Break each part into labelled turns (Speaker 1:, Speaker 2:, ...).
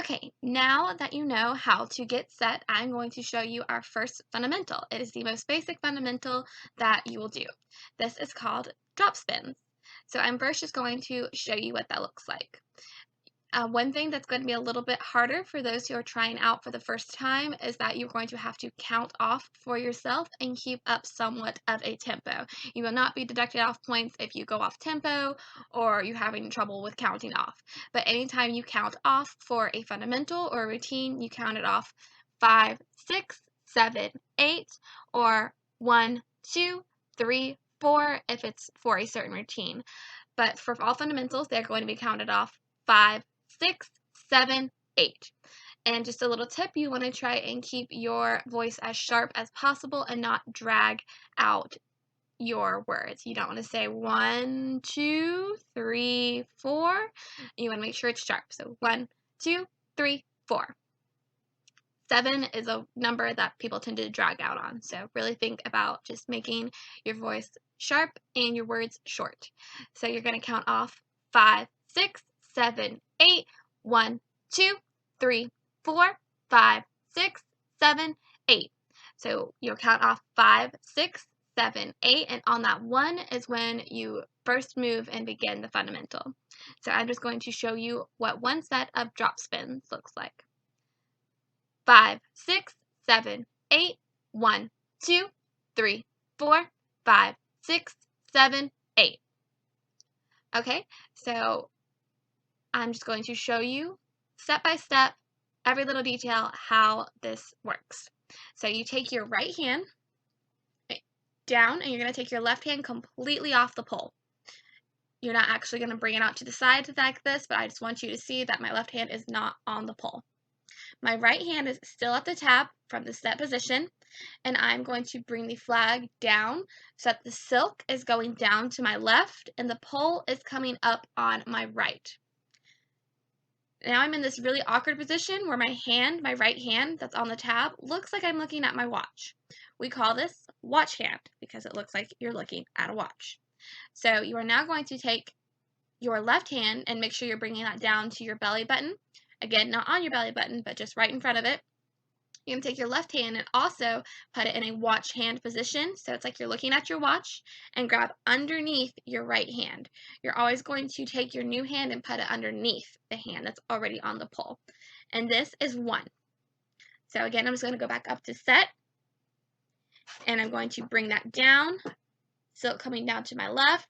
Speaker 1: Okay, now that you know how to get set, I'm going to show you our first fundamental. It is the most basic fundamental that you will do. This is called drop spins. So I'm first just going to show you what that looks like. One thing that's going to be a little bit harder for those who are trying out for the first time is that you're going to have to count off for yourself and keep up somewhat of a tempo. You will not be deducted off points if you go off tempo or you're having trouble with counting off. But anytime you count off for a fundamental or a routine, you count it off 5, 6, 7, 8, or 1, 2, 3, 4 if it's for a certain routine. But for all fundamentals, they're going to be counted off 5, 6, 7, 8. And just a little tip, you want to try and keep your voice as sharp as possible and not drag out your words. You don't want to say 1, 2, 3, 4. You want to make sure it's sharp. So 1, 2, 3, 4. 7 is a number that people tend to drag out on. So really think about just making your voice sharp and your words short. So you're going to count off 5, 6, 7, 8, 1, 2, 3, 4, 5, 6, 7, 8. So you'll count off 5, 6, 7, 8, and on that 1 is when you first move and begin the fundamental. So I'm just going to show you what one set of drop spins looks like. 5, 6, 7, 8, 1, 2, 3, 4, 5, 6, 7, 8. Okay, so I'm just going to show you step by step, every little detail, how this works. So you take your right hand down and you're going to take your left hand completely off the pole. You're not actually going to bring it out to the side like this, but I just want you to see that my left hand is not on the pole. My right hand is still at the tab from the set position, and I'm going to bring the flag down so that the silk is going down to my left and the pole is coming up on my right. Now I'm in this really awkward position where my right hand that's on the tab, looks like I'm looking at my watch. We call this watch hand because it looks like you're looking at a watch. So you are now going to take your left hand and make sure you're bringing that down to your belly button. Again, not on your belly button, but just right in front of it. You're going to take your left hand and also put it in a watch hand position. So it's like you're looking at your watch and grab underneath your right hand. You're always going to take your new hand and put it underneath the hand that's already on the pole. And this is 1. So again, I'm just going to go back up to set. And I'm going to bring that down. Silk coming down to my left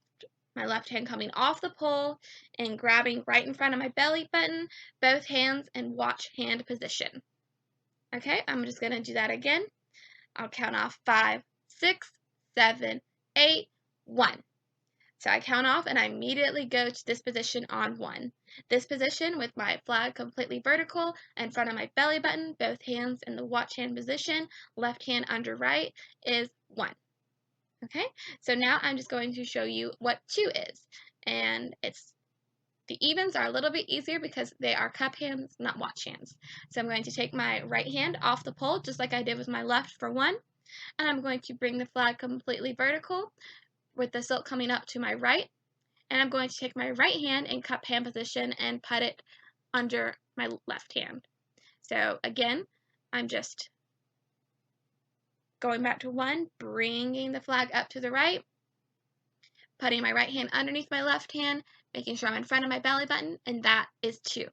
Speaker 1: hand coming off the pole and grabbing right in front of my belly button, both hands in watch hand position. Okay, I'm just going to do that again. I'll count off 5, 6, 7, 8, 1. So I count off and I immediately go to this position on 1. This position with my flag completely vertical in front of my belly button, both hands in the watch hand position, left hand under right is 1. Okay, so now I'm just going to show you what 2 is. And the evens are a little bit easier because they are cup hands, not watch hands. So I'm going to take my right hand off the pole, just like I did with my left for 1. And I'm going to bring the flag completely vertical with the silk coming up to my right. And I'm going to take my right hand in cup hand position and put it under my left hand. So again, I'm just going back to 1, bringing the flag up to the right, putting my right hand underneath my left hand, making sure I'm in front of my belly button, and that is 2.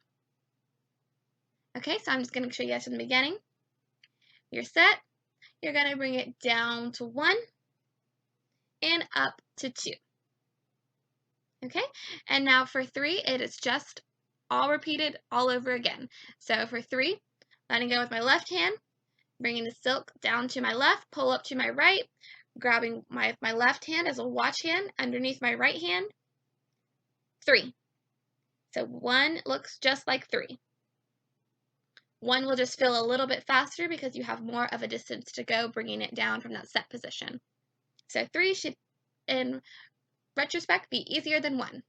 Speaker 1: Okay, so I'm just going to show you this in the beginning. You're set. You're going to bring it down to 1 and up to 2. Okay, and now for 3, it is just all repeated all over again. So for 3, letting go with my left hand, bringing the silk down to my left, pull up to my right, grabbing my left hand as a watch hand underneath my right hand, 3. So 1 looks just like 3. 1 will just feel a little bit faster because you have more of a distance to go bringing it down from that set position. So 3 should, in retrospect, be easier than 1.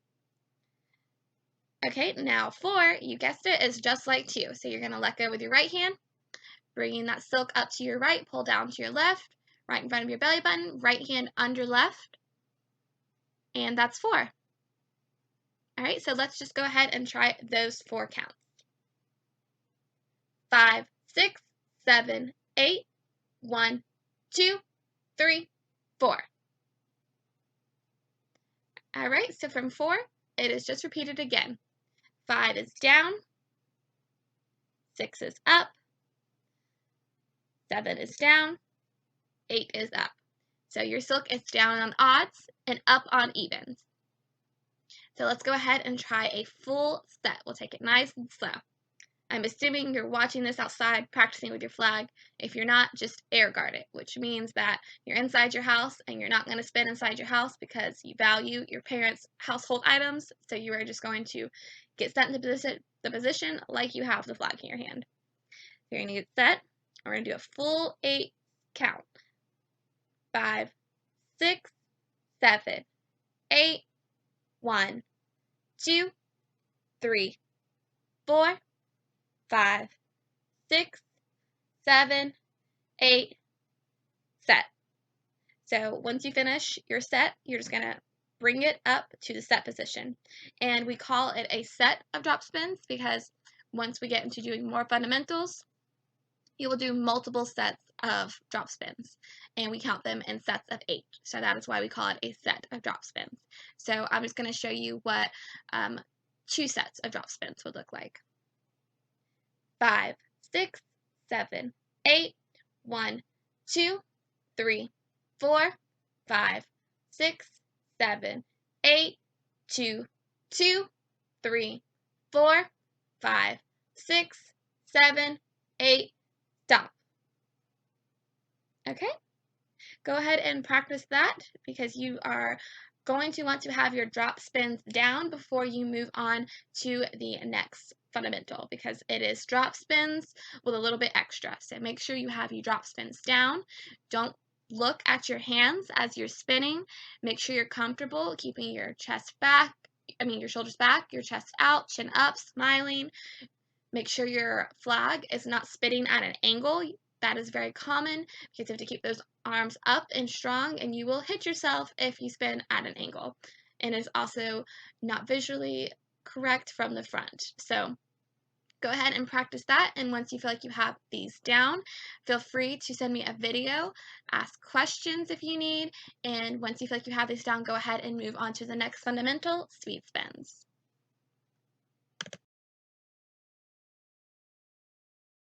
Speaker 1: Okay, now 4, you guessed it, is just like 2. So you're going to let go with your right hand, bringing that silk up to your right, pull down to your left, right in front of your belly button, right hand under left, and that's 4. All right, so let's just go ahead and try those 4 counts. 5, 6, 7, 8, 1, 2, 3, 4. All right, so from 4, it is just repeated again. 5 is down, 6 is up, 7 is down, 8 is up. So your silk is down on odds and up on evens. So let's go ahead and try a full set. We'll take it nice and slow. I'm assuming you're watching this outside, practicing with your flag. If you're not, just air guard it, which means that you're inside your house and you're not going to spin inside your house because you value your parents' household items. So you are just going to get set into the position like you have the flag in your hand. You're going to get set. We're going to do a full 8 count. 5, 6, 7, 8, 1, 2, 3, 4, 5, 6, 7, 8, set. So once you finish your set, you're just going to bring it up to the set position. And we call it a set of drop spins because once we get into doing more fundamentals, you will do multiple sets of drop spins, and we count them in sets of 8. So that is why we call it a set of drop spins. So I'm just going to show you what 2 sets of drop spins would look like. 5, 6, 7, 8, 1, 2, 3, 4, 5, 6, 7, 8, 2, 2, 3, 4, 5, 6, 7, 8, stop. Okay? Go ahead and practice that because you are going to want to have your drop spins down before you move on to the next fundamental because it is drop spins with a little bit extra. So make sure you have your drop spins down. Don't look at your hands as you're spinning. Make sure you're comfortable keeping your your shoulders back, your chest out, chin up, smiling. Make sure your flag is not spinning at an angle. That is very common because you have to keep those arms up and strong, and you will hit yourself if you spin at an angle. And it's also not visually correct from the front. So go ahead and practice that, and once you feel like you have these down, feel free to send me a video, ask questions if you need, and once you feel like you have these down, go ahead and move on to the next fundamental, sweep spins.